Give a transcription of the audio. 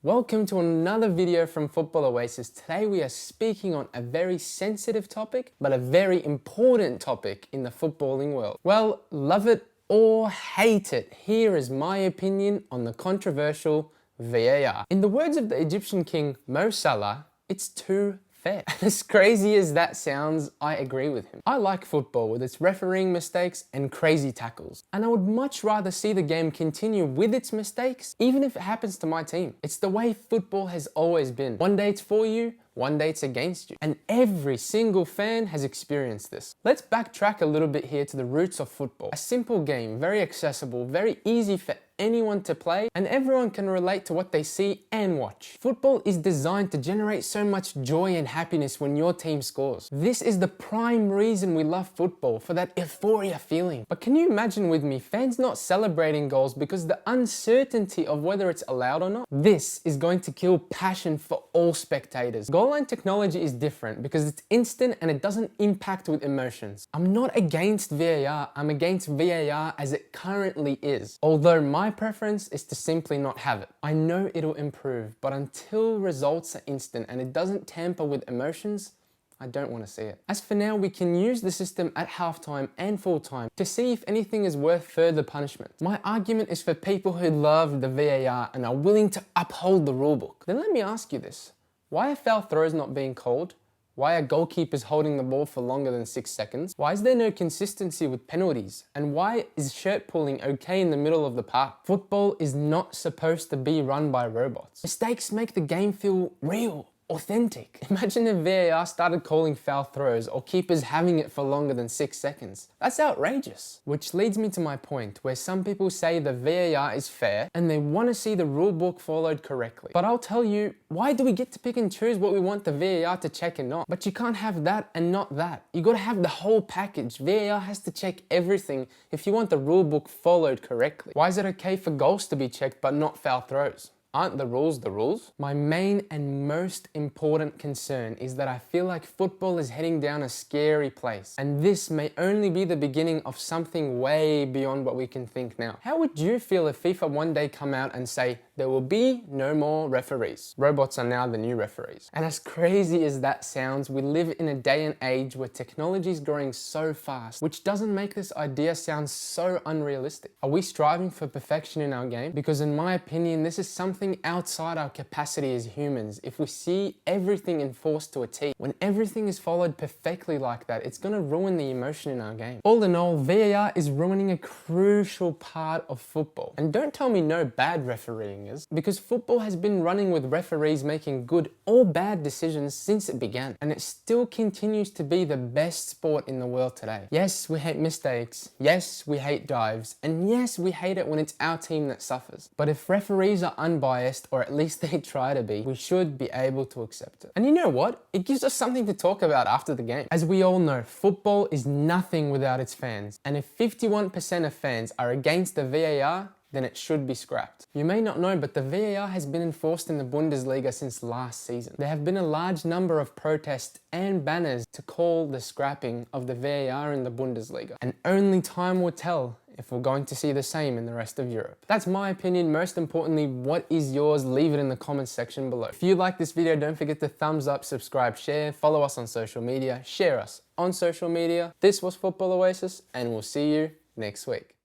Welcome to another video from Football Oasis. Today we are speaking on a very sensitive topic, but a very important topic in the footballing world. Well, love it or hate it, here is my opinion on the controversial VAR. In the words of the Egyptian king Mo Salah, it's too fair. And as crazy as that sounds, I agree with him. I like football with its refereeing mistakes and crazy tackles. And I would much rather see the game continue with its mistakes, even if it happens to my team. It's the way football has always been. One day it's for you, one day it's against you. And every single fan has experienced this. Let's backtrack a little bit here to the roots of football. A simple game, very accessible, very easy for anyone to play, and everyone can relate to what they see and watch. Football is designed to generate so much joy and happiness when your team scores. This is the prime reason we love football, for that euphoria feeling. But can you imagine with me, fans not celebrating goals because the uncertainty of whether it's allowed or not? This is going to kill passion for all spectators. Goalline technology is different because it's instant and it doesn't impact with emotions. I'm not against VAR, I'm against VAR as it currently is. Although my preference is to simply not have it. I know it'll improve, but until results are instant and it doesn't tamper with emotions, I don't want to see it. As for now, we can use the system at halftime and full time to see if anything is worth further punishment. My argument is for people who love the VAR and are willing to uphold the rulebook. Then let me ask you this. Why are foul throws not being called? Why are goalkeepers holding the ball for longer than 6 seconds? Why is there no consistency with penalties? And why is shirt pulling okay in the middle of the park? Football is not supposed to be run by robots. Mistakes make the game feel real, authentic. Imagine if VAR started calling foul throws or keepers having it for longer than 6 seconds. That's outrageous. Which leads me to my point where some people say the VAR is fair and they want to see the rule book followed correctly. But I'll tell you, why do we get to pick and choose what we want the VAR to check and not? But you can't have that and not that. You gotta have the whole package. VAR has to check everything if you want the rule book followed correctly. Why is it okay for goals to be checked but not foul throws? Aren't the rules the rules? My main and most important concern is that I feel like football is heading down a scary place, and this may only be the beginning of something way beyond what we can think now. How would you feel if FIFA one day come out and say, there will be no more referees? Robots are now the new referees. And as crazy as that sounds, we live in a day and age where technology is growing so fast, which doesn't make this idea sound so unrealistic. Are we striving for perfection in our game? Because in my opinion, this is something outside our capacity as humans. If we see everything enforced to a T, when everything is followed perfectly like that, it's gonna ruin the emotion in our game. All in all, VAR is ruining a crucial part of football. And don't tell me no bad refereeing is, because football has been running with referees making good or bad decisions since it began. And it still continues to be the best sport in the world today. Yes, we hate mistakes. Yes, we hate dives. And yes, we hate it when it's our team that suffers. But if referees are unbiased, or at least they try to be, we should be able to accept it. And you know what? It gives us something to talk about after the game. As we all know, football is nothing without its fans. And if 51% of fans are against the VAR, then it should be scrapped. You may not know, but the VAR has been enforced in the Bundesliga since last season. There have been a large number of protests and banners to call the scrapping of the VAR in the Bundesliga. And only time will tell if we're going to see the same in the rest of Europe. That's my opinion. Most importantly, what is yours? Leave it in the comments section below. If you like this video, don't forget to thumbs up, subscribe, share, follow us on social media, share us on social media. This was Football Oasis, and we'll see you next week.